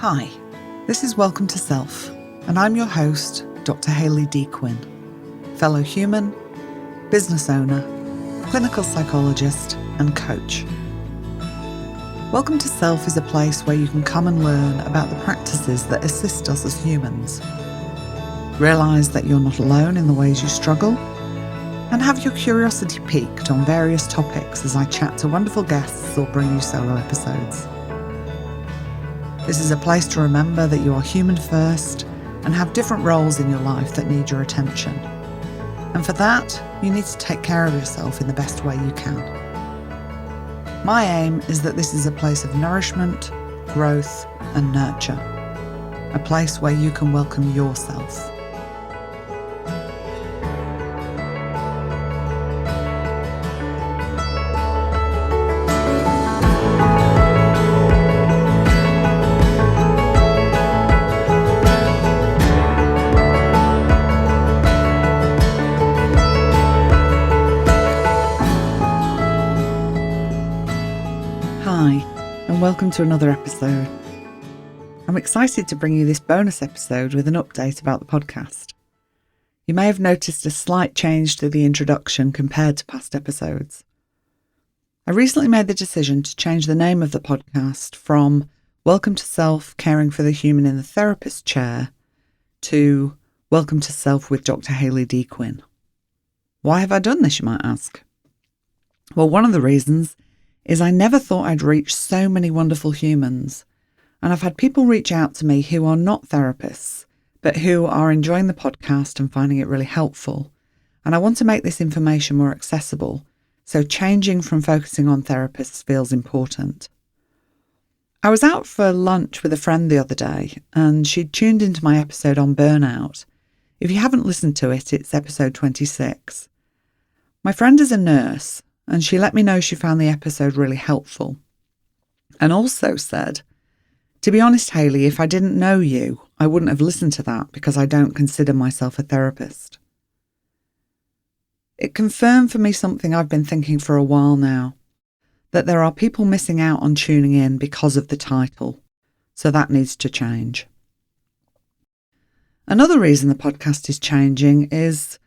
Hi, this is Welcome to Self, and I'm your host, Dr Hayley D Quinn, fellow human, business owner, clinical psychologist, and coach. Welcome to Self is a place where you can come and learn about the practices that assist us as humans. Realise that you're not alone in the ways you struggle, and have your curiosity piqued on various topics as I chat to wonderful guests or bring you solo episodes. This is a place to remember that you are human first and have different roles in your life that need your attention. And for that, you need to take care of yourself in the best way you can. My aim is that this is a place of nourishment, growth, and nurture. A place where you can welcome yourself. Welcome to another episode. I'm excited to bring you this bonus episode with an update about the podcast. You may have noticed a slight change to the introduction compared to past episodes. I recently made the decision to change the name of the podcast from Welcome to Self, Caring for the Human in the Therapist Chair to Welcome to Self with Dr Hayley D Quinn. Why have I done this, you might ask? Well, one of the reasons is I never thought I'd reach so many wonderful humans, and I've had people reach out to me who are not therapists, but who are enjoying the podcast and finding it really helpful, and I want to make this information more accessible, so changing from focusing on therapists feels important. I was out for lunch with a friend the other day, and she'd tuned into my episode on burnout. If you haven't listened to it, it's episode 26. My friend is a nurse, and she let me know she found the episode really helpful. And also said, to be honest, Hayley, if I didn't know you, I wouldn't have listened to that because I don't consider myself a therapist. It confirmed for me something I've been thinking for a while now, that there are people missing out on tuning in because of the title, so that needs to change. Another reason the podcast is changing is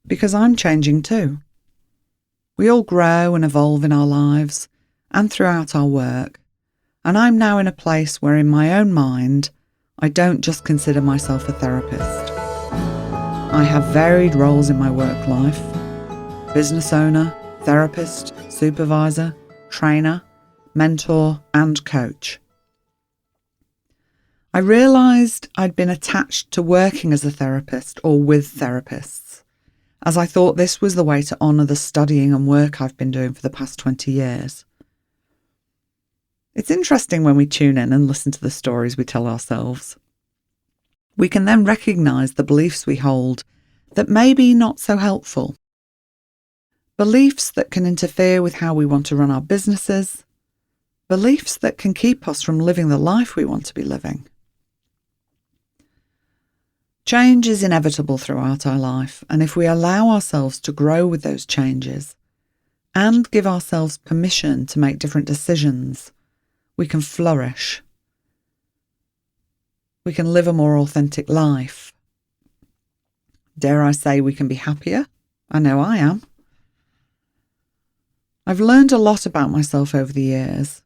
because I'm changing too. We all grow and evolve in our lives and throughout our work, and I'm now in a place where in my own mind, I don't just consider myself a therapist. I have varied roles in my work life: business owner, therapist, supervisor, trainer, mentor, and coach. I realised I'd been attached to working as a therapist or with therapists, as I thought this was the way to honour the studying and work I've been doing for the past 20 years. It's interesting when we tune in and listen to the stories we tell ourselves. We can then recognise the beliefs we hold that may be not so helpful. Beliefs that can interfere with how we want to run our businesses. Beliefs that can keep us from living the life we want to be living. Change is inevitable throughout our life, and if we allow ourselves to grow with those changes and give ourselves permission to make different decisions, we can flourish. We can live a more authentic life. Dare I say we can be happier? I know I am. I've learned a lot about myself over the years,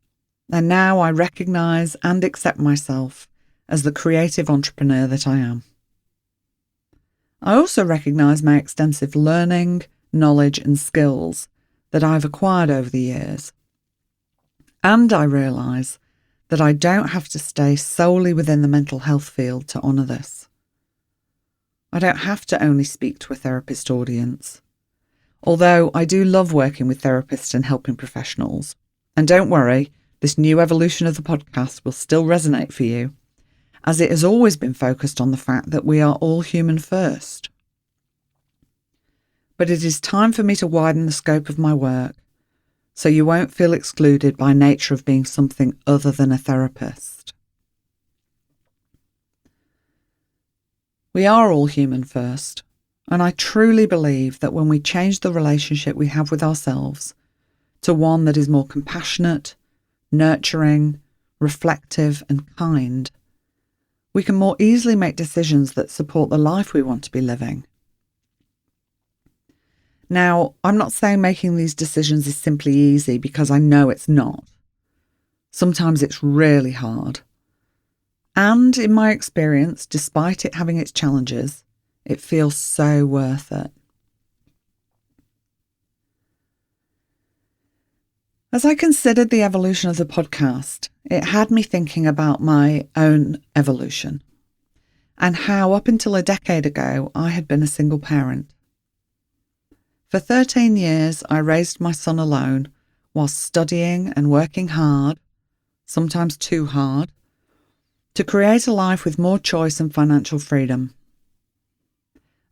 and now I recognise and accept myself as the creative entrepreneur that I am. I also recognise my extensive learning, knowledge and skills that I've acquired over the years. And I realise that I don't have to stay solely within the mental health field to honour this. I don't have to only speak to a therapist audience. Although I do love working with therapists and helping professionals. And don't worry, this new evolution of the podcast will still resonate for you, as it has always been focused on the fact that we are all human first. But it is time for me to widen the scope of my work, so you won't feel excluded by nature of being something other than a therapist. We are all human first, and I truly believe that when we change the relationship we have with ourselves to one that is more compassionate, nurturing, reflective and kind, we can more easily make decisions that support the life we want to be living. Now, I'm not saying making these decisions is simply easy, because I know it's not. Sometimes it's really hard. And in my experience, despite it having its challenges, it feels so worth it. As I considered the evolution of the podcast, it had me thinking about my own evolution and how up until a decade ago I had been a single parent. For 13 years I raised my son alone whilst studying and working hard, sometimes too hard, to create a life with more choice and financial freedom.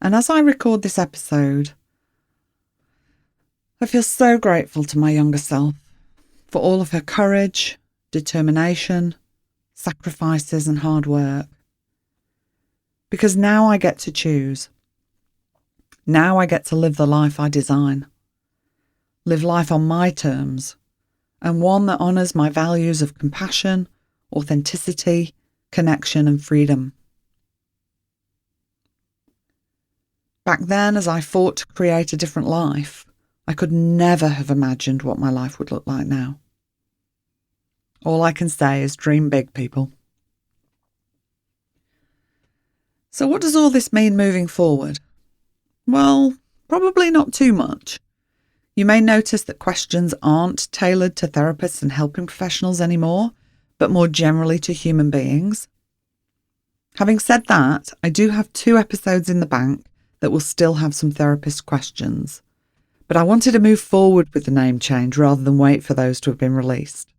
And as I record this episode, I feel so grateful to my younger self for all of her courage, determination, sacrifices and hard work. Because now I get to choose. Now I get to live the life I design. Live life on my terms, and one that honours my values of compassion, authenticity, connection and freedom. Back then, as I fought to create a different life, I could never have imagined what my life would look like now. All I can say is dream big, people. So what does all this mean moving forward? Well, probably not too much. You may notice that questions aren't tailored to therapists and helping professionals anymore, but more generally to human beings. Having said that, I do have 2 episodes in the bank that will still have some therapist questions. But I wanted to move forward with the name change rather than wait for those to have been released.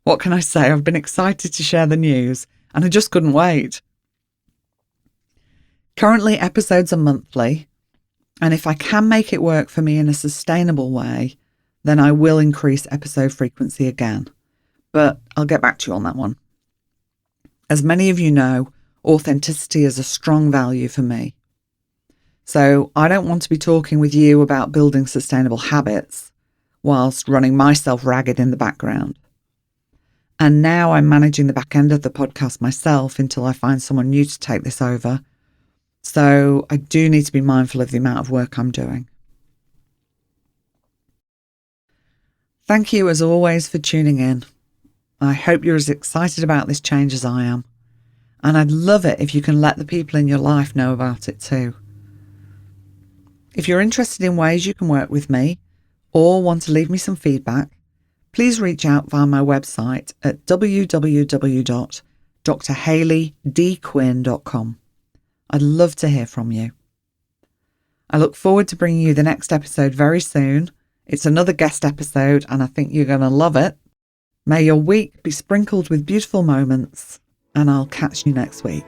What can I say? I've been excited to share the news, and I just couldn't wait. Currently, episodes are monthly, and if I can make it work for me in a sustainable way, then I will increase episode frequency again. But I'll get back to you on that one. As many of you know, authenticity is a strong value for me. So I don't want to be talking with you about building sustainable habits whilst running myself ragged in the background. And now I'm managing the back end of the podcast myself until I find someone new to take this over. So I do need to be mindful of the amount of work I'm doing. Thank you as always for tuning in. I hope you're as excited about this change as I am. And I'd love it if you can let the people in your life know about it too. If you're interested in ways you can work with me or want to leave me some feedback, please reach out via my website at www.drhayleydquinn.com. I'd love to hear from you. I look forward to bringing you the next episode very soon. It's another guest episode and I think you're going to love it. May your week be sprinkled with beautiful moments, and I'll catch you next week.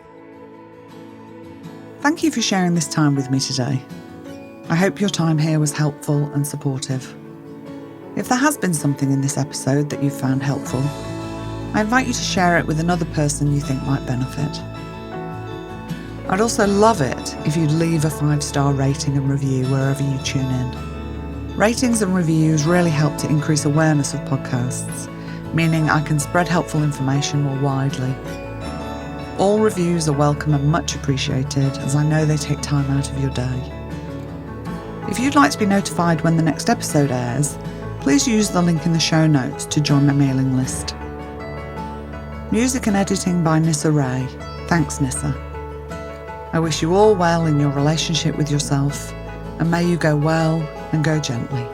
Thank you for sharing this time with me today. I hope your time here was helpful and supportive. If there has been something in this episode that you found helpful, I invite you to share it with another person you think might benefit. I'd also love it if you'd leave a 5-star rating and review wherever you tune in. Ratings and reviews really help to increase awareness of podcasts, meaning I can spread helpful information more widely. All reviews are welcome and much appreciated, as I know they take time out of your day. If you'd like to be notified when the next episode airs, please use the link in the show notes to join my mailing list. Music and editing by Nissa Ray. Thanks, Nissa. I wish you all well in your relationship with yourself, and may you go well and go gently.